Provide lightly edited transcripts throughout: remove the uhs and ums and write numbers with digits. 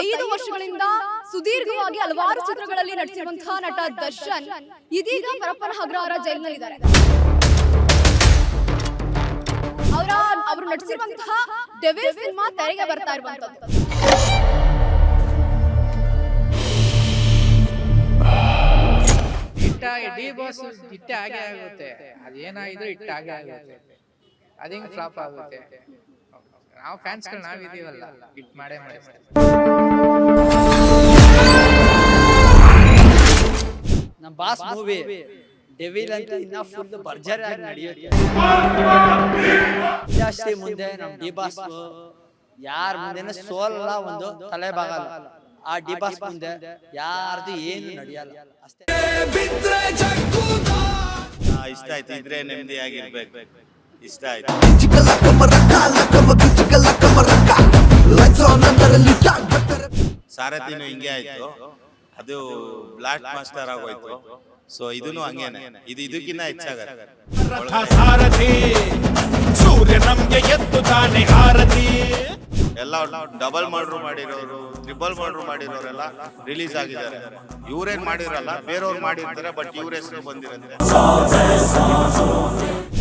5 ವರ್ಷಗಳಿಂದ ಸುದೀರ್ಘವಾಗಿ ಹಲವಾರು ಚಿತ್ರಗಳಲ್ಲಿ ನಟಿಸಿರುವಂತಹ ನಟ ದರ್ಶನ್ ಇದೀಗ ಪರಪ್ಪನ ಅಗ್ರಹಾರ ಜೈಲಿನಲ್ಲಿದ್ದಾರೆ. ಅವರು ನಟಿಸಿರುವಂತಹ ಡೆವಿಲ್ ಸಿನಿಮಾ ತೆರೆಗೆ ಬರ್ತಾ ಇರುವಂತದ್ದು. ಡಿ ಬಾಸ್ ಹಿಟ್ ಆಗೇ ಆಗುತ್ತೆ. ಅದೇನಾಗಿದ್ರು ಹಿಟ್ ಆಗೇ ಆಗುತ್ತೆ. ಅದಿಂಗ್ ಫ್ಲಾಪ್ ಆಗುತ್ತೆ. ನಾವು ಫ್ಯಾನ್ಸ್ಗಳು ನಾವಿದೀವಲ್ಲ, ಹಿಟ್ ಮಾಡೇ ಮಾಡ್ತೀವಿ. ನಮ್ಮ ಬಾಸ್ ಮೂವಿ ಡೆವಿಲ್ ಅಂತ ಇನ್ನ ಫುಲ್ ಭರ್ಜರಿ ಆಗಿ ನಡೆಯುತ್ತೆ. ಜಾಸ್ತಿ ಮುಂದೆ ನಮ್ಮ ಡಿ ಬಾಸ್ ಯಾರ ಮುಂದೆನೂ ಸೋಲಲ್ಲ, ಒಂದು ತಲೆ ಬಾಗಲ್ಲ. ಆ ಡಿ ಬಾಸ್ ಮುಂದೆ ಯಾರ್ದು ಏನು ನಡೆಯಲ್ಲ ಅಷ್ಟೇ. ಇಷ್ಟ ಆಯ್ತು, ಇದ್ರೆ ನೆಮ್ಮದಿಯಾಗಿರ್ಬೇಕು. ಇಷ್ಟ ಆಯ್ತು. ಸಾರಥಿನೂ ಹಿಂಗೆ ಆಯ್ತು, ಅದು ಬ್ಲಾಸ್ಟ್ ಮಾಸ್ಟರ್ ಆಗೋಯ್ತು. ಸೊ ಇದನ್ನು ಹಂಗೇನೆ, ಇದಕ್ಕಿಂತ ಹೆಚ್ಚಾಗತ್ತೆ. ಎಲ್ಲ ಡಬಲ್ ಮರ್ಡರ್ ಮಾಡಿರೋರು, ಟ್ರಿಬಲ್ ಮರ್ಡರ್ ಮಾಡಿರೋರೆಲ್ಲ ರಿಲೀಸ್ ಆಗಿದ್ದಾರೆ. ಇವ್ರೇನ್ ಮಾಡಿರಲ್ಲ, ಬೇರೆಯವ್ರು ಮಾಡಿರ್ತಾರೆ, ಬಟ್ ಇವ್ರ ಹೆಸರು ಬಂದಿರುತ್ತೆ.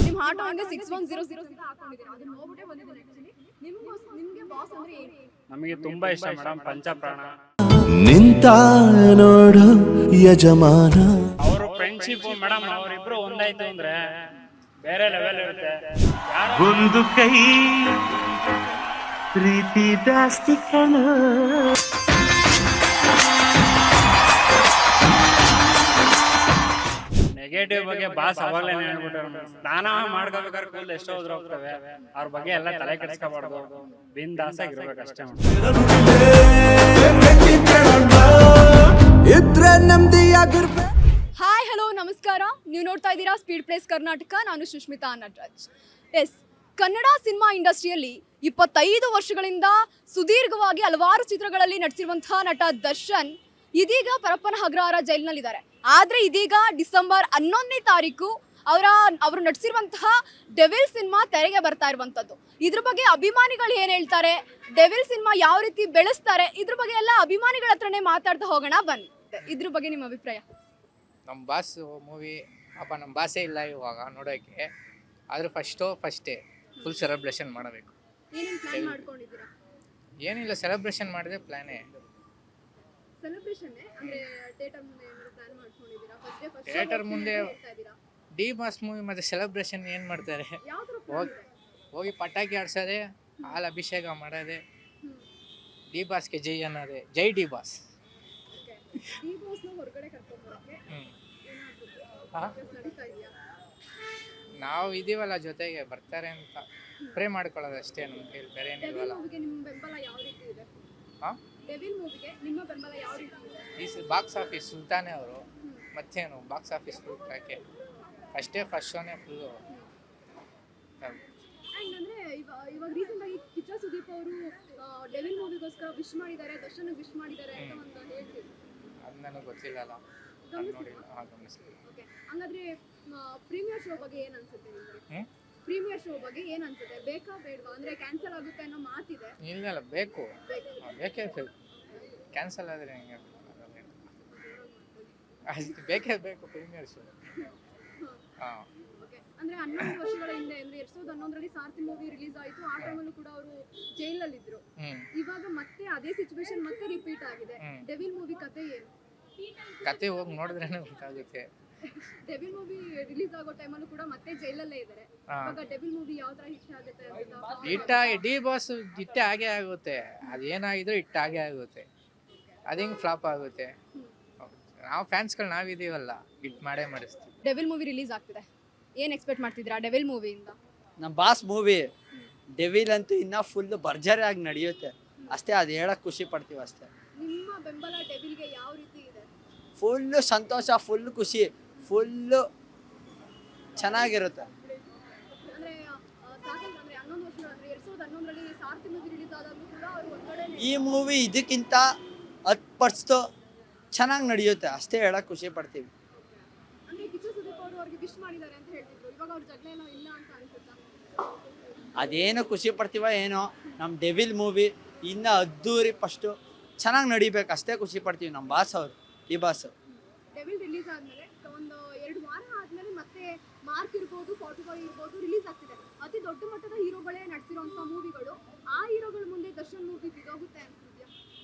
ನಿಮ್ಮ ಹಾರ್ಟ್ ಹಂಗೆ 6100 ಹಾಕೊಂಡಿದ್ದೀರಾ, ಅದನ್ನ ನೋಡ್ಬಿಟ್ಟೆ ಬಂದಿದ್ದೀನಿ. ಆಕ್ಚುಲಿ ನಿಮಗೆ ಬಾಸ್ ಅಂದ್ರೆ ಏನು? ನಮಗೆ ತುಂಬಾ ಇಷ್ಟ ಮೇಡಮ್, ಪಂಚಪ್ರಾಣ. ನಿಂತ ನೋಡು ಯಜಮಾನ, ಅವರು ಫ್ರೆಂಡ್ಶಿಪ್ ಮೇಡಮ್, ಅವರಿಬ್ರು ಒಂದಾಯ್ತು ಅಂದ್ರೆ ಬೇರೆ ಲೆವೆಲ್ ಇರುತ್ತೆ. ಒಂದು ಕೈ ಪ್ರೀತಿ ಜಾಸ್ತಿ ಕಣ. ನೆಗೆಟಿವ್ ಬಗ್ಗೆ ಬಾಸ್ ಅವಾಗಲೇ ಹೇಳ್ಬಿಟ್ರು. ಸ್ನಾನ ಮಾಡ್ಕೋಬೇಕಾದ್ರೆ ಕೂದಲು ಎಷ್ಟೋ ಉದ್ರ ಹೋಗ್ತವೆ, ಅವ್ರ ಬಗ್ಗೆ ಎಲ್ಲ ತಲೆ ಕೆಡಿಸ್ಕೋಬಾರ್ದು, ಬಿಂದಾಸ್ ಆಗಿರ್ಬೇಕು ಅಷ್ಟೇ. ಇದ್ರೆ ನೆಮ್ಮದಿಯಾಗಿರ್ಬೇಕು. ಹಾಯ್ ಹಲೋ ನಮಸ್ಕಾರ, ನೀವು ನೋಡ್ತಾ ಇದ್ದೀರಾ ಸ್ಪೀಡ್ ಪ್ಲೇಸ್ ಕರ್ನಾಟಕ. ನಾನು ಸುಷ್ಮಿತಾ ನಟರಾಜ್. ಎಸ್, ಕನ್ನಡ ಸಿನಿಮಾ ಇಂಡಸ್ಟ್ರಿಯಲ್ಲಿ 25 ವರ್ಷಗಳಿಂದ ಸುದೀರ್ಘವಾಗಿ ಹಲವಾರು ಚಿತ್ರಗಳಲ್ಲಿ ನಟಿಸಿರುವಂತಹ ನಟ ದರ್ಶನ್ ಇದೀಗ ಪರಪ್ಪನ ಅಗ್ರಹಾರ ಜೈಲಿನಲ್ಲಿದ್ದಾರೆ. ಆದರೆ ಇದೀಗ ಡಿಸೆಂಬರ್ 11ನೇ ತಾರೀಕು ಅವರು ನಟಿಸಿರುವಂತಹ ಡೆವಿಲ್ ಸಿನಿಮಾ ತೆರೆಗೆ ಬರ್ತಾ ಇರುವಂಥದ್ದು. ಇದ್ರ ಬಗ್ಗೆ ಅಭಿಮಾನಿಗಳು ಏನು ಹೇಳ್ತಾರೆ, ಡೆವಿಲ್ ಸಿನಿಮಾ ಯಾವ ರೀತಿ ಬೆಳೆಸ್ತಾರೆ, ಇದ್ರ ಬಗ್ಗೆ ಎಲ್ಲ ಅಭಿಮಾನಿಗಳ ಹತ್ರನೇ ಮಾತಾಡ್ತಾ ಹೋಗೋಣ ಬನ್ನಿ. ಇದ್ರ ಬಗ್ಗೆ ನಿಮ್ಮ ಅಭಿಪ್ರಾಯ? ನಮ್ಮ ಬಾಸ್ ಮೂವಿ ಪಾಪ ನಮ್ಮ ಬಾಸೇ ಇಲ್ಲ ಇವಾಗ ನೋಡೋಕ್ಕೆ. ಆದರೂ ಫಸ್ಟೇ ಫುಲ್ ಸೆಲೆಬ್ರೇಷನ್ ಮಾಡಬೇಕು. ಏನಿಲ್ಲ, ಸೆಲೆಬ್ರೇಷನ್ ಮಾಡಿದ್ರೆ ಪ್ಲಾನೇ. ಥಿಯೇಟರ್ ಮುಂದೆ ಡಿ ಬಾಸ್ ಮೂವಿ ಮತ್ತೆ ಸೆಲೆಬ್ರೇಷನ್ ಏನು ಮಾಡ್ತಾರೆ? ಹೋಗಿ ಪಟಾಕಿ ಆಡ್ಸೋದೆ, ಹಾಲು ಅಭಿಷೇಕ ಮಾಡೋದೆ, ಡಿ ಬಾಸ್ಗೆ ಜೈ ಅನ್ನೋದೆ, ಜೈ ಡಿ ಬಾಸ್. ನಾವು ಇದೀವಲ್ಲ ಜೊತೆಗೆ, ಬರ್ತಾರೆ ಅಂತ ಪ್ರೇ ಮಾಡ್ಕೊಳ್ಳೋದು ಅಷ್ಟೇ. ನಮ್ಮ ಕೈಲಿ ಬೇರೆ ಏನಿಲ್ವಲ್ಲ. ಈ ಬಾಕ್ಸ್ ಆಫೀಸ್ ಸುಲ್ತಾನೆ ಅವರು, ಮತ್ತೇನು ಬಾಕ್ಸ್ ಆಫೀಸ್ ಹುಡುಕಕ್ಕೆ ಅಷ್ಟೇ. ಫಸ್ಟ್ ಶೋನೇ ಫುಲ್ಲು. ಇವಾಗ ರೀಸೆಂಟ್ ಆಗಿ ಕಿಚ್ಚ ಸುದೀಪ್ ಅವರು ಡೆವಿಲ್ ಮೂವಿಗೋಸ್ಕರ ವಿಶ್ ಮಾಡಿದ್ದಾರೆ, ದರ್ಶನ್ ವಿಶ್ ಮಾಡಿದ್ದಾರೆ ಅಂತ ಒಂದು ಹೇಳ್ತೀವಿ. ಅದು ನನಗೆ ಗೊತ್ತಿಲ್ಲಲ್ಲ, ನಾನು ನೋಡಿಲ್ಲ, ಗಮನಿಸಲಿಲ್ಲ. ಓಕೆ, ಹಂಗಾದ್ರೆ ಪ್ರೀಮಿಯರ್ ಶೋ ಬಗ್ಗೆ ಏನು ಅನ್ಸುತ್ತೆ ನಿಮಗೆ? ಪ್ರೀಮಿಯರ್ ಶೋ ಬಗ್ಗೆ ಏನು ಅನ್ಸುತ್ತೆ? ಬೇಕಾ ಬೇಡವಾ? ಅಂದ್ರೆ ಕ್ಯಾನ್ಸಲ್ ಆಗುತ್ತೆ ಅನ್ನೋ ಮಾತಿದೆ. ಇಲ್ಲ, ಬೇಕೇ ಬೇಕು. ಕ್ಯಾನ್ಸಲ್ ಆದರೆ ಹೆಂಗೆ? ಅಷ್ಟು ಬೇಕೇ ಬೇಕು ಪ್ರೀಮಿಯರ್ ಶೋ. ಹಾಂ, ಅಂದ್ರೆ 11 ವರ್ಷಗಳ ಹಿಂದೆ, ಅಂದ್ರೆ 2011ರಲ್ಲಿ ಸಾರ್ಥಿ ಮೂವಿ ರಿಲೀಸ್ ಆಯಿತು. ಆ ಟೈಮಲ್ಲೂ ಕೂಡ ಅವರು ಜೈಲಲ್ಲಿದ್ರು. ಇವಾಗ ಮತ್ತೆ ಅದೇ ಸಿಚುವೇಶನ್ ಮತ್ತೆ ರಿಪೀಟ್ ಆಗಿದೆ. ಡೆವಿಲ್ ಮೂವಿ ಕತೆ ಏನು? ಕತೆ ಹೋಗಿ ನೋಡಿದ್ರೇನೆ ಗೊತ್ತಾಗುತ್ತೆ. ಡೆವಿಲ್ ಮೂವಿ ರಿಲೀಸ್ ಆಗೋ ಟೈಮಲ್ಲೂ ಕೂಡ ಮತ್ತೆ ಜೈಲಲ್ಲೇ ಇದ್ದಾರೆ. ಇವಾಗ ಡೆವಿಲ್ ಮೂವಿ ಯಾವ ತರ ಹಿಟ್ ಆಗುತ್ತೆ ಅಂತ? ಹಿಟ್ ಡಿ ಬಾಸ್ ಹಿಟ್ ಆಗೇ ಆಗುತ್ತೆ. ಅದೇನಾಗಿದ್ರು ಹಿಟ್ ಆಗೇ ಆಗುತ್ತೆ. ಅದಿಂಗ್ ಫ್ಲಾಪ್ ಆಗುತ್ತೆ. ನಾವು ಫ್ಯಾನ್ಸ್ಗಳು ನಾವಿದೀವಲ್ಲ, ಹಿಟ್ ಮಾಡೇ ಮಾಡಿಸ್ತೀವಿ. ಡೆವಿಲ್ ಮೂವಿ ರಿಲೀಸ್ ಆಗ್ತಿದೆ, ಏನು ಎಕ್ಸ್ಪೆಕ್ಟ್ ಮಾಡ್ತಿದ್ದೀರಾ ಡೆವಿಲ್ ಮೂವಿಯಿಂದ? ನಮ್ಮ ಬಾಸ್ ಮೂವಿ ಡೆವಿಲ್ ಅಂತೂ ಇನ್ನ ಫುಲ್ ಭರ್ಜರಿ ಆಗಿ ನಡೆಯುತ್ತೆ ಅಷ್ಟೇ. ಅದು ಹೇಳಕ್ ಖುಷಿ ಪಡ್ತೀವಿ ಅಷ್ಟೇ. ನಿಮ್ಮ ಬೆಂಬಲ ಡೆವಿಲ್ಗೆ ಯಾವ ರೀತಿ ಇದೆ? ಫುಲ್ ಸಂತೋಷ, ಫುಲ್ ಖುಷಿ, ಫುಲ್ಲು ಚೆನ್ನಾಗಿರುತ್ತೆ. ಅಂದ್ರೆ ಸಾಕಂತ, ಅಂದ್ರೆ 11 ವರ್ಷ, ಅಂದ್ರೆ 2011ರಲ್ಲಿ ಸಾರ್ಥಿ ಮೂವಿ ರಿಲೀಸ್ ಆದಾಗಲೂ ಕೂಡ ಅವರು ಹೊರಗಡೆ ಈ ಮೂವಿ ಇದಕ್ಕಿಂತ 10% ಚೆನ್ನಾಗಿ ನಡೆಯುತ್ತೆ ಅಷ್ಟೇ ಹೇಳಕ್ ಖುಷಿ ಪಡ್ತೀವಿ. ಅಂದ್ರೆ ಕಿಚ್ಚ ಸುದೀಪ್ ಅವರು ಅವ್ರಿಗೆ ವಿಶ್ ಮಾಡಿದ್ದಾರೆ ಅಂತ ಹೇಳ್ತಿದ್ರು. ಇವಾಗ ಅವ್ರ ಜಗಳ ಏನೋ ಇಲ್ಲ ಅಂತ ಅನ್ಸುತ್ತಾ? ಅದೇನು ಖುಷಿ ಪಡ್ತೀವ ಏನೋ, ನಮ್ಮ ಡೆವಿಲ್ ಮೂವಿ ಇನ್ನು ಅದ್ದೂರಿ ಫಸ್ಟು ಚೆನ್ನಾಗಿ ನಡಿಬೇಕು ಅಷ್ಟೇ ಖುಷಿ ಪಡ್ತೀವಿ ನಮ್ಮ ಬಾಸ್ ಅವರು ಡಿ ಬಾಸ್. ಡೆವಿಲ್ ರಿಲೀಸ್ ಆದ್ಮೇಲೆ ಒಂದು 2 ವಾರ ಆದ್ಮೇಲೆ ಮತ್ತೆ ಮಾರ್ಕ್ ಇರ್ಬೋದು, 45 ಇರ್ಬೋದು ರಿಲೀಸ್ ಆಗ್ತಿದೆ. ಅತಿ ದೊಡ್ಡ ಮಟ್ಟದ ಹೀರೋಗಳೇ ನಡೆಸಿರುವಂತ ಮೂವಿಗಳು, ಆ ಹೀರೋಗಳ ಮುಂದೆ ದರ್ಶನ್ ಮೂವಿ ಬಿದ್ದೋಗುತ್ತೆ ಅನ್ಸುತ್ತೀಯಾ?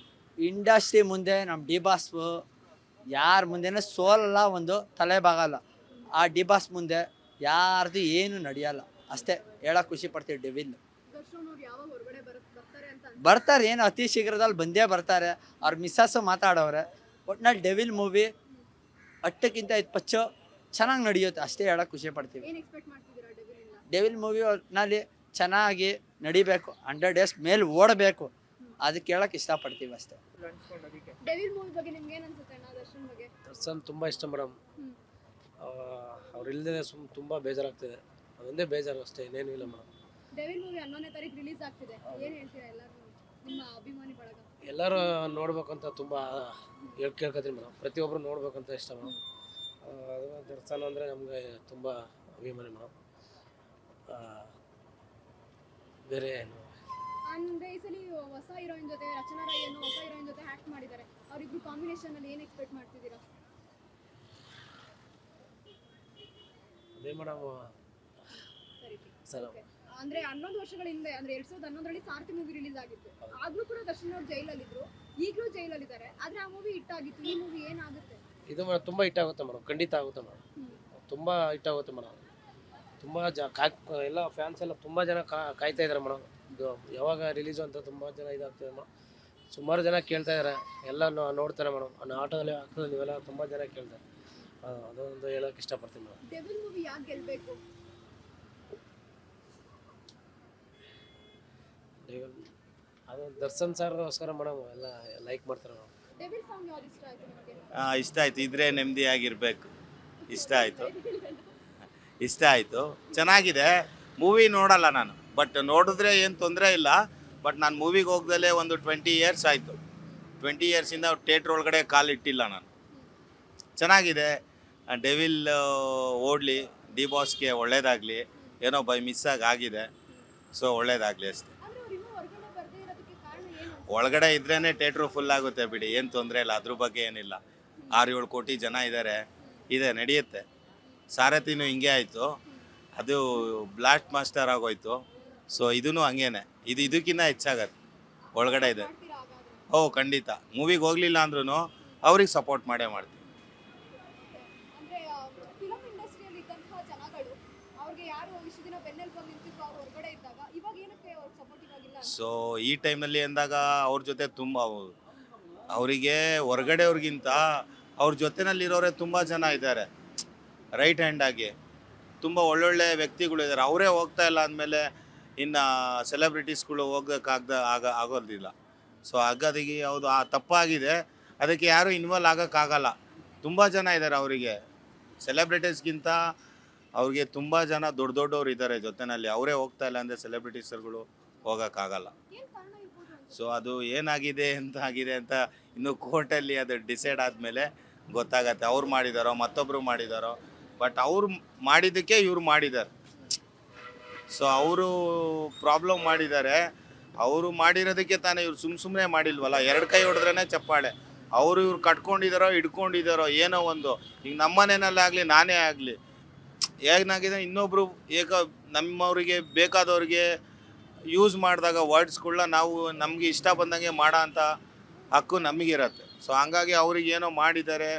ಇಂಡಸ್ಟ್ರಿ ಮುಂದೆ ನಮ್ಮ ಡಿ ಬಾಸ್ ಯಾರ ಮುಂದೆನೂ ಸೋಲಲ್ಲ, ಒಂದು ತಲೆ ಬಾಗಲ್ಲ. ಆ ಡಿ ಬಾಸ್ ಮುಂದೆ ಯಾರ್ದು ಏನು ನಡೆಯಲ್ಲ ಅಷ್ಟೇ ಹೇಳಕ್ ಖುಷಿ ಪಡ್ತೀವಿ. ಡೆವಿಲ್ ದರ್ಶನ್ ಅವ್ರು ಯಾವಾಗ ಹೊರಗಡೆ ಬರ್ತಾರೆ ಅಂತ ಬರ್ತಾರೆ, ಏನು ಅತಿ ಶೀಘ್ರದಲ್ಲಿ ಬಂದೇ ಬರ್ತಾರೆ. ಅವ್ರ ಮಿಸ್ಸಸ್ ಮಾತಾಡೋರೆ. ಒಟ್ನಲ್ಲಿ ಡೆವಿಲ್ ಮೂವಿ 8ಕ್ಕಿಂತ 20 ಚೆನ್ನಾಗಿ ನಡೆಯುತ್ತೆ ಅಷ್ಟೇ ಹೇಳಕ್ ಖುಷಿ ಪಡ್ತೀವಿ. ಏನ್ ಎಕ್ಸ್ಪೆಕ್ಟ್ ಮಾಡ್ತಿದ್ದೀರಾ ಡೆವಿಲ್ ಇಂದ? ಡೆವಿಲ್ ಮೂವಿ ಒಟ್ನಲ್ಲಿ ಚೆನ್ನಾಗಿ ನಡಿಬೇಕು, 100 ಡೇಸ್ ಮೇಲೆ ಓಡಬೇಕು, ಅದಕ್ಕೆ ಹೇಳಕ್ ಇಷ್ಟಪಡ್ತೀವಿ ಅಷ್ಟೇ. ಡೆವಿಲ್ ಮೂವಿ ಬಗ್ಗೆ ನಿಮ್ಗೆ ಏನ್ ಅನ್ಸುತ್ತೆ ಅಣ್ಣ ದರ್ಶನ್ ಬಗ್ಗೆ? ದರ್ಶನ್ ತುಂಬ ಇಷ್ಟ ಮೇಡಮ್. ಹ್ಮ್. ಅವ್ರು ಇಲ್ಲದೆ ತುಂಬ ಬೇಜಾರಾಗ್ತಿದೆ, ಅದೊಂದೇ ಬೇಜಾರು ಅಷ್ಟೇ, ಇನ್ನೇನು ಇಲ್ಲ ಮೇಡಮ್. ಡೆವಿಲ್ ಮೂವಿ 11ನೇ ತಾರೀಕು ರಿಲೀಸ್ ಆಗ್ತಿದೆ, ಏನ್ ಹೇಳ್ತೀರಾ ಎಲ್ಲರೂ ನಿಮ್ಮ ಅಭಿಮಾನಿ ಬಳಗ? ಎಲ್ಲರೂ ನೋಡ್ಬೇಕಂತ ತುಂಬ ಕೇಳ್ಕೊತೀನಿ ಮೇಡಮ್. ಪ್ರತಿಯೊಬ್ಬರು ನೋಡ್ಬೇಕಂತ ಇಷ್ಟ ಮೇಡಮ್. ಅದು ದರ್ಶನ್ ಅಂದರೆ ನಮಗೆ ತುಂಬ ಅಭಿಮಾನಿ ಮೇಡಮ್. ಬೇರೆ ಏನು ಅಂದ್ರೆ ಈ ಸಲ ಹೊಸ ಹೀರೋಯಿನ್ ಜೊತೆ ರಚನಾ ರೈ ಅನ್ನೋ ಹೊಸ ಹೀರೋಯಿನ್ ಜೊತೆ ಆಕ್ಟ್ ಮಾಡಿದ್ದಾರೆ. ಅವರಿಬ್ರು ಕಾಂಬಿನೇಷನ್ ಅಲ್ಲಿ ಏನ್ ಎಕ್ಸ್ಪೆಕ್ಟ್ ಮಾಡ್ತಿದ್ದೀರಾ? ಅದೇ ಮೇಡಮ್ ಸರಿ ಸರ್. ಅಂದ್ರೆ 11 ವರ್ಷಗಳ ಹಿಂದೆ, ಅಂದ್ರೆ 2011ರಲ್ಲಿ ಸಾರ್ಥಿ ಮೂವಿ ರಿಲೀಸ್ ಆಗಿತ್ತು. ಆಗ್ಲೂ ಕೂಡ ದರ್ಶನ್ ಅವ್ರು ಜೈಲಲ್ಲಿದ್ರು, ಈಗಲೂ ಜೈಲಲ್ಲಿದ್ದಾರೆ. ಆದ್ರೆ ಆ ಮೂವಿ ಹಿಟ್ ಆಗಿತ್ತು. ಈ ಮೂವಿ ಏನಾಗುತ್ತೆ? ಇದು ಮೇಡಮ್ ತುಂಬ ಹಿಟ್ ಆಗುತ್ತೆ ಮೇಡಮ್, ಖಂಡಿತ ಆಗುತ್ತೆ ಮೇಡಮ್. ತುಂಬ ಹಿಟ್ ಆಗುತ್ತೆ ಮೇಡಮ್. ತುಂಬ ಎಲ್ಲ ಫ್ಯಾನ್ಸ್ ಎಲ್ಲ ತುಂಬ ಜನ ಕಾಯ್ತಾ ಇದ್ದಾರೆ ಮೇಡಮ್. ಇದು ಯಾವಾಗ ರಿಲೀಸು ಅಂತ ತುಂಬ ಜನ ಇದಾಗ್ತಿದೆ ಮೇಡಮ್. ಸುಮಾರು ಜನ ಕೇಳ್ತಾ ಇದ್ದಾರೆ, ಎಲ್ಲ ನೋಡ್ತಾರೆ ಮೇಡಮ್. ಆಟೋದಲ್ಲಿ ಆಗ್ತದೆ ನೀವೆಲ್ಲ ತುಂಬ ಜನ ಕೇಳ್ತಾರೆ. ಅದೊಂದು ಹೇಳೋಕೆ ಇಷ್ಟಪಡ್ತೀನಿ ಮೇಡಮ್. ಡೆವಿಲ್ ಮೂವಿ ಯಾಕೆ ಗೆಲ್ಬೇಕು? ಅದು ದರ್ಶನ್ ಸರ್ಗೋಸ್ಕರ ಮೇಡಮ್ ಎಲ್ಲ ಲೈಕ್ ಮಾಡ್ತಾರೆ ಮೇಡಮ್. ಡೆವಿಲ್ ಸಾಂಗ್ ಯಾವ್ದು ಇಷ್ಟ ಆಯ್ತು ನಿಮಗೆ? ಇಷ್ಟ ಆಯ್ತು. ಇದ್ರೆ ನೆಮ್ಮದಿಯಾಗಿರ್ಬೇಕು. ಇಷ್ಟ ಆಯಿತು, ಇಷ್ಟ ಆಯಿತು. ಚೆನ್ನಾಗಿದೆ ಮೂವಿ. ನೋಡಲ್ಲ ನಾನು, ಬಟ್ ನೋಡಿದ್ರೆ ಏನು ತೊಂದರೆ ಇಲ್ಲ. ಬಟ್ ನಾನು ಮೂವಿಗೆ ಹೋಗ್ದಲ್ಲೇ ಒಂದು 20 ಇಯರ್ಸ್ ಆಯಿತು. 20 ಇಯರ್ಸಿಂದ ಥಿಯೇಟ್ರ್ ಒಳಗಡೆ ಕಾಲಿಟ್ಟಿಲ್ಲ ನಾನು. ಚೆನ್ನಾಗಿದೆ. ಡೆವಿಲ್ ಓಡಲಿ, ಡಿ ಬಾಸ್ಗೆ ಒಳ್ಳೇದಾಗಲಿ. ಏನೋ ಬೈ ಮಿಸ್ಸಾಗಿ ಆಗಿದೆ, ಸೊ ಒಳ್ಳೇದಾಗಲಿ ಅಷ್ಟೇ. ಅಂದ್ರೆ ಅವ್ರು ಇನ್ನೂ ಹೊರಗಡೆ ಬರ್ದೇ ಇರೋದಕ್ಕೆ ಕಾರಣ ಏನು? ಒಳಗಡೆ ಇದ್ರೇ ಥಿಯೇಟ್ರು ಫುಲ್ ಆಗುತ್ತೆ ಬಿಡಿ, ಏನು ತೊಂದರೆ ಇಲ್ಲ, ಅದ್ರ ಬಗ್ಗೆ ಏನಿಲ್ಲ. 6-7 ಕೋಟಿ ಜನ ಇದ್ದಾರೆ, ಇದೆ ನಡೆಯುತ್ತೆ. ಸಾರಥಿನೂ ಹಿಂಗೆ ಆಯಿತು, ಅದು ಬ್ಲಾಸ್ಟ್ ಮಾಸ್ಟರ್ ಆಗೋಯ್ತು. ಸೊ ಇದೂ ಹಂಗೇನೆ, ಇದಕ್ಕಿಂತ ಹೆಚ್ಚಾಗತ್ತೆ ಒಳಗಡೆ ಇದೆ. ಮಾಡ್ತೀರಾ ಹಾಗಾದ್ರೆ? ಓ ಖಂಡಿತ. ಮೂವಿಗೆ ಹೋಗಲಿಲ್ಲ ಅಂದ್ರೂ ಅವ್ರಿಗೆ ಸಪೋರ್ಟ್ ಮಾಡೇ ಮಾಡ್ತೀವಿ. ಅಂದ್ರೆ ಫಿಲಂ ಇಂಡಸ್ಟ್ರಿಯಲ್ಲಿ ಇದ್ದಂತಹ ಜನಗಳು ಅವ್ರಿಗೆ ಯಾರು ಇಷ್ಟು ದಿನ ಬೆನ್ನೆಲುಬಾಗಿ ನಿಂತಿದ್ರು, ಅವ್ರು ಹೊರಗಡೆ ಇದ್ದಾಗ ಇವಾಗ ಏನಕ್ಕೆ ಅವ್ರು ಸಪೋರ್ಟಿವ್ ಆಗಿಲ್ಲ? ಸೊ ಈ ಟೈಮ್ನಲ್ಲಿ ಅಂದಾಗ ಅವ್ರ ಜೊತೆ ತುಂಬ ಅವರಿಗೆ ಹೊರಗಡೆಯವ್ರಿಗಿಂತ ಅವ್ರ ಜೊತೆನಲ್ಲಿರೋರೇ ತುಂಬ ಜನ ಇದ್ದಾರೆ. ರೈಟ್ ಹ್ಯಾಂಡ್ ಆಗಿ ತುಂಬ ಒಳ್ಳೊಳ್ಳೆ ವ್ಯಕ್ತಿಗಳು ಇದ್ದಾರೆ. ಅವರೇ ಹೋಗ್ತಾ ಇಲ್ಲ ಅಂದಮೇಲೆ ಇನ್ನು ಸೆಲೆಬ್ರಿಟೀಸ್ಗಳು ಆಗೋದಿಲ್ಲ. ಸೊ ಹಾಗಾಗಿ ಹೌದು, ಆ ತಪ್ಪಾಗಿದೆ. ಅದಕ್ಕೆ ಯಾರೂ ಇನ್ವಾಲ್ವ್ ಆಗೋಕ್ಕಾಗಲ್ಲ. ತುಂಬ ಜನ ಇದ್ದಾರೆ ಅವರಿಗೆ, ಸೆಲೆಬ್ರಿಟೀಸ್ಗಿಂತ ಅವ್ರಿಗೆ ತುಂಬ ಜನ ದೊಡ್ಡವ್ರು ಇದ್ದಾರೆ ಜೊತೆಯಲ್ಲಿ. ಅವರೇ ಹೋಗ್ತಾ ಇಲ್ಲ ಅಂದರೆ ಸೆಲೆಬ್ರಿಟೀಸ್ಗಳು ಹೋಗೋಕ್ಕಾಗಲ್ಲ. ಏನ್ ಕಾರಣ ಇರ್ಬೋದು ಅಂತ? ಸೊ ಅದು ಏನಾಗಿದೆ ಅಂತ ಇನ್ನು ಕೋರ್ಟಲ್ಲಿ ಅದು ಡಿಸೈಡ್ ಆದಮೇಲೆ ಗೊತ್ತಾಗತ್ತೆ. ಅವ್ರು ಮಾಡಿದಾರೋ ಮತ್ತೊಬ್ಬರು ಮಾಡಿದಾರೋ, ಬಟ್ ಅವ್ರು ಮಾಡಿದ್ದಕ್ಕೆ ಇವ್ರು ಮಾಡಿದ್ದಾರೆ. ಸೊ ಅವರು ಪ್ರಾಬ್ಲಮ್ ಮಾಡಿದ್ದಾರೆ. ಅವರು ಮಾಡಿರೋದಕ್ಕೆ ತಾನೇ ಇವ್ರು ಸುಮ್ಮನೆ ಮಾಡಿಲ್ವಲ್ಲ. 2 ಕೈ ಹೊಡೆದ್ರೇ ಚಪ್ಪಾಳೆ. ಇವ್ರು ಕಟ್ಕೊಂಡಿದ್ದಾರೋ ಹಿಡ್ಕೊಂಡಿದ್ದಾರೋ ಏನೋ ಒಂದು. ಈಗ ನಮ್ಮನೇನಲ್ಲಾಗಲಿ ನಾನೇ ಆಗಲಿ ಏನಾಗಿದೆ, ಇನ್ನೊಬ್ಬರು ನಮ್ಮವ್ರಿಗೆ ಬೇಕಾದವ್ರಿಗೆ ಯೂಸ್ ಮಾಡಿದಾಗ ವರ್ಡ್ಸ್ಗಳನ್ನ ನಾವು ನಮಗೆ ಇಷ್ಟ ಬಂದಂಗೆ ಮಾಡೋ ಅಂಥ ಹಕ್ಕು ನಮಗಿರತ್ತೆ. ಸೊ ಹಂಗಾಗಿ ಅವ್ರಿಗೆ ಏನೋ ಮಾಡಿದ್ದಾರೆ,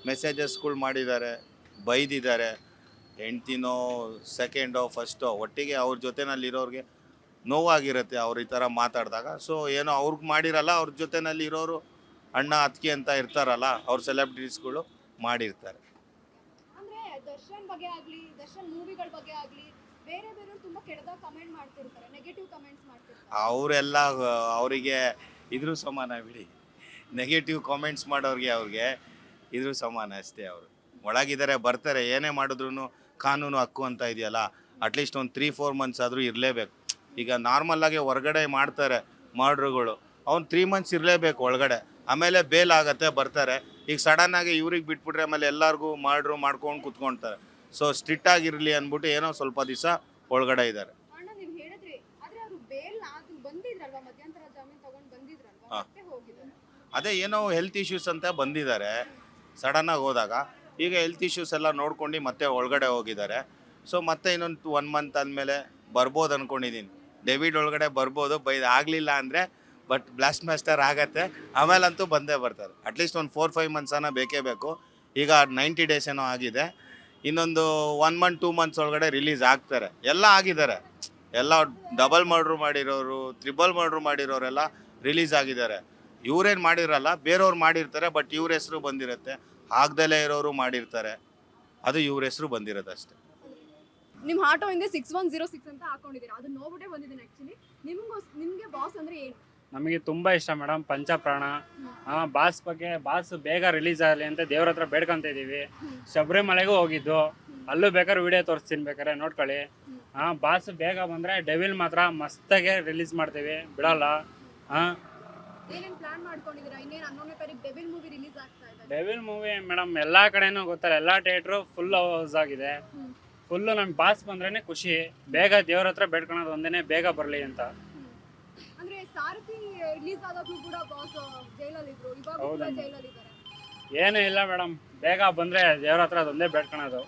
ಮೆಸೇಜಸ್ಗಳು ಮಾಡಿದ್ದಾರೆ, ಬೈದಿದ್ದಾರೆ. ಹೆಂಡ್ತಿನೋ ಸೆಕೆಂಡೋ ಫಸ್ಟೋ ಒಟ್ಟಿಗೆ ಅವ್ರ ಜೊತೆನಲ್ಲಿರೋರಿಗೆ ನೋವಾಗಿರುತ್ತೆ ಅವ್ರು ಈ ಥರ ಮಾತಾಡಿದಾಗ. ಸೊ ಏನೋ ಅವ್ರಿಗೆ ಮಾಡಿರಲ್ಲ, ಅವ್ರ ಜೊತೆನಲ್ಲಿ ಇರೋರು ಅಣ್ಣ ಅತ್ತಿಗೆ ಅಂತ ಇರ್ತಾರಲ್ಲ, ಅವ್ರ ಸೆಲೆಬ್ರಿಟೀಸ್ಗಳು ಮಾಡಿರ್ತಾರೆ. ಅಂದ್ರೆ ದರ್ಶನ್ ಬಗ್ಗೆ ಆಗ್ಲಿ, ದರ್ಶನ್ ಮೂವಿಗಳ ಬಗ್ಗೆ ಆಗ್ಲಿ, ಬೇರೆ ತುಂಬಾ ಕೆಟ್ಟದಾಗ ಕಮೆಂಟ್ ಮಾಡ್ತಿರ್ತಾರೆ, ನೆಗೆಟಿವ್ ಕಮೆಂಟ್ಸ್ ಮಾಡ್ತಿರ್ತಾರೆ. ಅವರೆಲ್ಲ ಅವರಿಗೆ ಇದ್ರೂ ಸಮಾನ ಬಿಡಿ. ನೆಗೆಟಿವ್ ಕಾಮೆಂಟ್ಸ್ ಅವ್ರಿಗೆ ಇದ್ರೂ ಸಮಾನ ಅಷ್ಟೇ. ಅವರು ಒಳಗಿದ್ದಾರೆ, ಬರ್ತಾರೆ. ಏನೇ ಮಾಡಿದ್ರು ಕಾನೂನು ಹಕ್ಕು ಅಂತ ಇದೆಯಲ್ಲ, ಅಟ್ಲೀಸ್ಟ್ ಒಂದು 3-4 ಮಂತ್ಸ್ ಆದರೂ ಇರಲೇಬೇಕು. ಈಗ ನಾರ್ಮಲ್ಲಾಗಿ ಹೊರಗಡೆ ಮಾಡ್ತಾರೆ ಮರ್ಡ್ರುಗಳು, ಅವ್ನು 3 ಮಂತ್ಸ್ ಇರಲೇಬೇಕು ಒಳಗಡೆ. ಆಮೇಲೆ ಬೇಲ್ ಆಗುತ್ತೆ, ಬರ್ತಾರೆ. ಈಗ ಸಡನ್ನಾಗಿ ಇವ್ರಿಗೆ ಬಿಟ್ಬಿಟ್ರೆ ಆಮೇಲೆ ಎಲ್ಲರಿಗೂ ಮಾಡ್ಕೊಂಡು ಕುತ್ಕೊಳ್ತಾರೆ. ಸೊ ಸ್ಟ್ರಿಕ್ಟ್ ಆಗಿರಲಿ ಅಂದ್ಬಿಟ್ಟು ಏನೋ ಸ್ವಲ್ಪ ದಿವಸ ಒಳಗಡೆ ಇದ್ದಾರೆ. ಅಣ್ಣ ನೀವು ಹೇಳಿದ್ರಿ, ಆದ್ರೆ ಅವರು ಬೇಲ್ ಬಂದಿದ್ರಲ್ವಾ, ಮಧ್ಯಂತರ ಜಾಮೀನು ತಗೊಂಡು ಬಂದಿದ್ರಲ್ವಾ, ಮತ್ತೆ ಹೋಗಿದ್ದಾರೆ. ಅದೇ ಏನೋ ಹೆಲ್ತ್ ಇಶ್ಯೂಸ್ ಅಂತ ಬಂದಿದ್ದಾರೆ ಸಡನ್ನಾಗಿ ಹೋದಾಗ. ಈಗ ಹೆಲ್ತ್ ಇಶ್ಯೂಸ್ ಎಲ್ಲ ನೋಡ್ಕೊಂಡು ಮತ್ತೆ ಒಳಗಡೆ ಹೋಗಿದ್ದಾರೆ. ಸೊ ಮತ್ತೆ ಇನ್ನೊಂದು 1 ಮಂತ್ ಆದಮೇಲೆ ಬರ್ಬೋದು ಅಂದ್ಕೊಂಡಿದ್ದೀನಿ. ಡೇವಿಡ್ ಒಳಗಡೆ ಬರ್ಬೋದು, ಆಗಲಿಲ್ಲ ಅಂದರೆ ಬಟ್ ಬ್ಲಾಸ್ಟ್ ಮಾಸ್ಟರ್ ಆಗತ್ತೆ. ಆಮೇಲಂತೂ ಬಂದೇ ಬರ್ತಾರೆ. ಅಟ್ಲೀಸ್ಟ್ ಒಂದು 4-5 ಮಂತ್ಸನ ಬೇಕೇ ಬೇಕು. ಈಗ 90 ಡೇಸ್ ಏನೋ ಆಗಿದೆ. ಇನ್ನೊಂದು 1 ಮಂತ್ 2 ಮಂತ್ಸ್ ಒಳಗಡೆ ರಿಲೀಸ್ ಆಗ್ತಾರೆ. ಎಲ್ಲ ಆಗಿದ್ದಾರೆ, ಎಲ್ಲ ಡಬಲ್ ಮರ್ಡ್ರ್ ಮಾಡಿರೋರು, ತ್ರಿಬಲ್ ಮರ್ಡ್ರ್ ಮಾಡಿರೋರೆಲ್ಲ ರಿಲೀಸ್ ಆಗಿದ್ದಾರೆ. ಇವ್ರೇನು ಮಾಡಿರಲ್ಲ, ಬೇರೆಯವ್ರು ಮಾಡಿರ್ತಾರೆ, ಬಟ್ ಇವ್ರ ಹೆಸರು ಬಂದಿರುತ್ತೆ. ಆಗ್ದಲೇ ಇರೋರು ಮಾಡಿರ್ತಾರೆ, ಅದು ಇವ್ರ ಹೆಸರು ಬಂದಿರೋದು ಅಷ್ಟೇ. ನಿಮ್ಮ ಆಟೋ ಹಿಂದೆ 6106 ಅಂತ ಹಾಕೊಂಡಿದ್ದೀರಾ, ಅದು ನೋಡ್ಬಿಟ್ಟೆ ಬಂದಿದ್ದೀನಿ ಆ್ಯಕ್ಚುಲಿ. ನಿಮಗೆ ಬಾಸ್ ಅಂದರೆ ಏನು? ನಮಗೆ ತುಂಬ ಇಷ್ಟ ಮೇಡಮ್ ಪಂಚಪ್ರಾಣ. ಬಾಸ್ ಬೇಗ ರಿಲೀಸ್ ಆಗಲಿ ಅಂತ ದೇವ್ರ ಹತ್ರ ಬೇಡ್ಕೊಂತ ಇದ್ದೀವಿ. ಶಬರಿಮಲೆಗೂ ಹೋಗಿದ್ದು, ಅಲ್ಲೂ ಬೇಕಾದ್ರೆ ವಿಡಿಯೋ ತೋರಿಸ್ತೀನಿ, ಬೇಕಾದ್ರೆ ನೋಡ್ಕೊಳ್ಳಿ. ಬಾಸ್ ಬೇಗ ಬಂದರೆ ಡೆವಿಲ್ ಮಾತ್ರ ಮಸ್ತಾಗೆ ರಿಲೀಸ್ ಮಾಡ್ತೀವಿ, ಬಿಡಲ್ಲ. ಏನೇನು ಪ್ಲಾನ್ ಮಾಡ್ಕೊಂಡಿದ್ದೀರಾ? ಇನ್ನೇನು 11ನೇ ತಾರೀಕು ಡೆವಿಲ್ ಮೂವಿ ರಿಲೀಸ್ ಆಗ್ತಾ ಇದೆ. ಡೆವಿಲ್ ಮೂವಿ ಮೇಡಮ್ ಎಲ್ಲ ಕಡೆನೂ ಗೊತ್ತಲ್ಲ, ಎಲ್ಲ ಥಿಯೇಟ್ರು ಫುಲ್ ಹೌಸ್ ಆಗಿದೆ. ಫುಲ್ಲು ನಮ್ಗೆ ಬಾಸ್ ಬಂದ್ರೇ ಖುಷಿ. ಬೇಗ ದೇವ್ರ ಹತ್ರ ಬೇಡ್ಕೊಳೋದು ಒಂದೇ, ಬೇಗ ಬರಲಿ ಅಂತ. ಅಂದ್ರೆ ಸಾರಥಿ ರಿಲೀಸ್ ಆದಾಗ್ಲೂ ಕೂಡ ಬಾಸ್ ಜೈಲಲ್ಲಿ ಇದ್ರು, ಇವಾಗ ಕೂಡ ಜೈಲಲ್ಲಿ ಇದ್ದಾರೆ. ಏನೂ ಇಲ್ಲ ಮೇಡಮ್, ಬೇಗ ಬಂದರೆ ದೇವ್ರ ಹತ್ರ ಅದೊಂದೇ ಬೇಡ್ಕೊಳೋದು,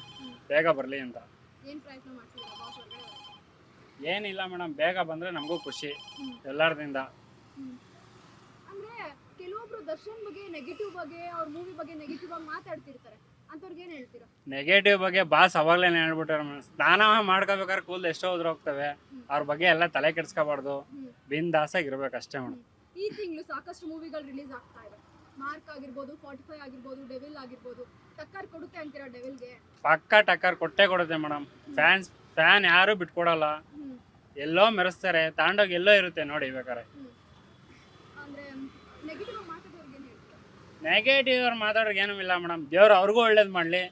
ಬೇಗ ಬರಲಿ ಅಂತ. ಏನು ಪ್ರಯತ್ನ ಮಾಡ್ತಿದ್ದೀರಾ ಬಾಸ್ ಹೊರಗಡೆ? ಏನಿಲ್ಲ ಮೇಡಮ್, ಬೇಗ ಬಂದರೆ ನಮಗೂ ಖುಷಿ ಎಲ್ಲರದಿಂದ. ಅಂದ್ರೆ ಕೆಲವೊಬ್ರು ದರ್ಶನ್ ಬಗ್ಗೆ ನೆಗೆಟಿವ್ ಬಗ್ಗೆ, ಅವ್ರ ಮೂವಿ ಬಗ್ಗೆ ನೆಗೆಟಿವ್ ಆಗಿ ಮಾತಾಡ್ತಿರ್ತಾರೆ, ಅಂಥವ್ರಿಗೆ ಏನು ಹೇಳ್ತೀರಾ? ನೆಗೆಟಿವ್ ಬಗ್ಗೆ ಬಾಸ್ ಅವಾಗಲೇ ಹೇಳ್ಬಿಟ್ಟಾರೆ. ಸ್ನಾನ ಮಾಡ್ಕೋಬೇಕಾದ್ರೆ ಕೂದಲು ಎಷ್ಟೋ ಹೋದ್ರೆ ಹೋಗ್ತವೆ, ಅವ್ರ ಬಗ್ಗೆ ಎಲ್ಲ ತಲೆ ಕೆಡಿಸ್ಕೋಬಾರ್ದು, ಬಿಂದಾಸಾಗಿರ್ಬೇಕು ಅಷ್ಟೇ ಮೇಡಮ್. ಈ ತಿಂಗಳು ಸಾಕಷ್ಟು ಮೂವಿಗಳು ರಿಲೀಸ್ ಆಗ್ತಾ ಇದೆ. ಮಾರ್ಕ್ ಆಗಿರ್ಬೋದು, 45 ಆಗಿರ್ಬೋದು, ಡೆವಿಲ್ ಆಗಿರ್ಬೋದು. ಟಕ್ಕರ್ ಕೊಡುತ್ತೆ ಅಂತೀರಾ ಡೆವಿಲ್ಗೆ? ಪಕ್ಕ ಟಕ್ಕರ್ ಕೊಟ್ಟೆ ಕೊಡುತ್ತೆ ಮೇಡಮ್. ಫ್ಯಾನ್ ಯಾರು ಬಿಟ್ಕೊಡಲ್ಲ, ಎಲ್ಲೋ ಮೆರೆಸ್ತಾರೆ, ತಾಂಡೋಗಿ ಎಲ್ಲೋ ಇರುತ್ತೆ ನೋಡಿ ಬೇಕಾರೆ. ಅಂದ್ರೆ ನೆಗೆಟಿವ್ ಆಗಿ ಮಾತಾಡೋರ್ಗೆ ಏನು ಹೇಳ್ತೀರಾ? ನೆಗೆಟಿವ್ ಅವ್ರು ಮಾತಾಡೋರ್ಗೆ ಏನೂ ಇಲ್ಲ ಮೇಡಮ್, ದೇವ್ರು ಅವ್ರಿಗೂ ಒಳ್ಳೇದು ಮಾಡಲಿ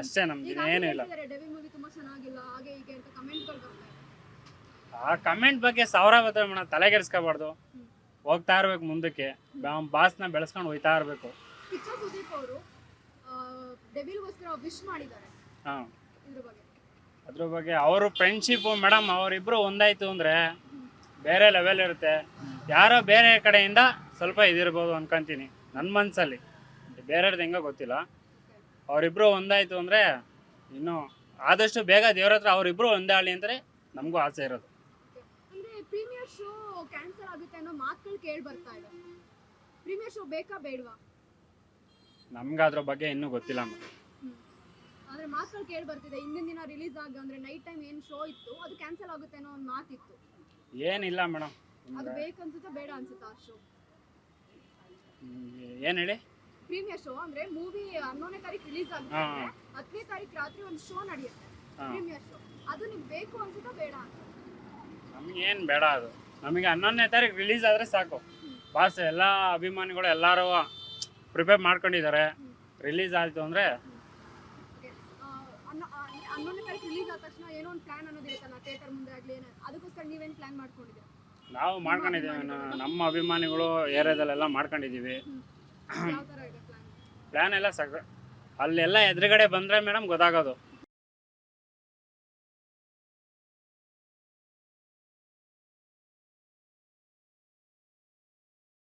ಅಷ್ಟೇ, ನಮ್ದು ಏನೂ ಇಲ್ಲ. ಡೆವಿಲ್ ಮೂವಿ ತುಂಬಾ ಚೆನ್ನಾಗಿಲ್ಲ ಹಾಗೆ ಹೀಗೆ ಅಂತ ಕಮೆಂಟ್ಗಳು ಬರ್ತಾ ಇದೆ. ಆ ಕಮೆಂಟ್ ಬಗ್ಗೆ 1000 ಬರ್ತವೆ ಮೇಡಮ್, ತಲೆ ಕೆಡಿಸ್ಕೋಬಾರ್ದು, ಹೋಗ್ತಾ ಇರ್ಬೇಕು ಮುಂದಕ್ಕೆ, ಬಾಸ್ನ ಬೆಳೆಸ್ಕೊಂಡು ಹೋಗ್ತಾ ಇರಬೇಕು. ಕಿಚ್ಚ ಸುದೀಪ್ ಅವರು ಡೆವಿಲ್ಗೋಸ್ಕರ ವಿಶ್ ಮಾಡಿದ್ದಾರೆ, ಹಾಂ, ಇದ್ರ ಬಗ್ಗೆ ಅದ್ರ ಬಗ್ಗೆ ಅವರು ಫ್ರೆಂಡ್ಶಿಪ್ಪು ಮೇಡಮ್, ಅವರಿಬ್ಬರು ಒಂದಾಯ್ತು ಅಂದರೆ ಬೇರೆ ಲೆವೆಲ್ ಇರುತ್ತೆ. ಯಾರೋ ಬೇರೆ ಕಡೆಯಿಂದ ಸ್ವಲ್ಪ ಇದಿರ್ಬೋದು ಅನ್ಕೊಂತೀನಿ ನನ್ನ ಮನಸ್ಸಲ್ಲಿ, ಬೇರೆಯವ್ರದ್ದು ಹೆಂಗೋ ಗೊತ್ತಿಲ್ಲ. ಅವರಿಬ್ಬರು ಒಂದಾಯ್ತು ಅಂದರೆ ಇನ್ನೂ ಆದಷ್ಟು ಬೇಗ ದೇವ್ರ ಹತ್ರ ಅವರಿಬ್ಬರು ಒಂದಾಗಲಿ ಅಂದರೆ ನಮಗೂ ಆಸೆ ಇರೋದು. ಅಂದ್ರೆ ಪ್ರೀಮಿಯರ್ ಶೋ ಕ್ಯಾನ್ಸಲ್ ಆಗುತ್ತೆ ಅನ್ನೋ ಮಾತುಗಳು ಕೇಳಿ ಬರ್ತಾ ಇದೆ. ಪ್ರೀಮಿಯರ್ ಶೋ ಬೇಕಾ ಬೇಡವಾ? ನಮ್ಗೆ ಅದ್ರ ಬಗ್ಗೆ ಇನ್ನೂ ಗೊತ್ತಿಲ್ಲ ಮೇಡಮ್. ಅಂದ್ರೆ ಮಾತುಗಳು ಕೇಳಿ ಬರ್ತಿದೆ, ಹಿಂದಿನ ದಿನ ರಿಲೀಸ್ ಆಗ ಅಂದ್ರೆ ನೈಟ್ ಟೈಮ್ ಏನು ಶೋ ಇತ್ತು ಅದು ಕ್ಯಾನ್ಸಲ್ ಆಗುತ್ತೆ ಅನ್ನೋ ಒಂದು ಮಾತಿತ್ತು. ಏನಿಲ್ಲ ಮೇಡಮ್, ಅದು ಬೇಕನ್ಸುತ್ತಾ ಬೇಡ ಅನ್ಸುತ್ತಾ ಆ ಶೋ? ಏನು ಹೇಳಿ? ಪ್ರೀಮಿಯರ್ ಶೋ ಅಂದ್ರೆ ಮೂವಿ 11ನೇ ತಾರೀಕು ರಿಲೀಸ್ ಆಗುತ್ತೆ, 10ನೇ ತಾರೀಕು ರಾತ್ರಿ ಒಂದು ಶೋ ನಡೆಯುತ್ತೆ ಪ್ರೀಮಿಯರ್ ಶೋ, ಅದು ನಿಮ್ಗೆ ಬೇಕು ಅನ್ಸುತ್ತಾ ಬೇಡ ಅನ್ಸುತ್ತಾ? ನಮಗೇನು ಬೇಡ, ಅದು ನಮಗೆ 11ನೇ ತಾರೀಕು ರಿಲೀಸ್ ಆದರೆ ಸಾಕು. ಬಾಸ್ ಎಲ್ಲ ಅಭಿಮಾನಿಗಳು ಎಲ್ಲರೂ ಪ್ರಿಪೇರ್ ಮಾಡ್ಕೊಂಡಿದ್ದಾರೆ. ರಿಲೀಸ್ ಆಯಿತು ಅಂದರೆ 11ನೇ ತಾರೀಕು ರಿಲೀಸ್ ಆದ ತಕ್ಷಣ ಏನೋ ಒಂದು ಪ್ಲಾನ್ ಅನ್ನೋದಿರುತ್ತಲ್ಲ, ಥಿಯೇಟರ್ ಮುಂದೆ ಆಗಲಿ ಏನೋ, ಅದಕ್ಕೋಸ್ಕರ ನೀವೇನು ಪ್ಲಾನ್ ಮಾಡ್ಕೊಂಡಿದ್ದೀರಾ? ನಾವು ಮಾಡ್ಕೊಂಡಿದ್ದೀವಿ, ನಮ್ಮ ಅಭಿಮಾನಿಗಳು ಏರಿಯಾದಲ್ಲೆಲ್ಲ ಮಾಡ್ಕೊಂಡಿದ್ದೀವಿ. ಯಾವ ಥರ ಇದೆ ಪ್ಲಾನ್? ಪ್ಲ್ಯಾನ್ ಎಲ್ಲ ಅಲ್ಲೆಲ್ಲ ಎದುರುಗಡೆ ಬಂದರೆ ಮೇಡಮ್ ಗೊತ್ತಾಗೋದು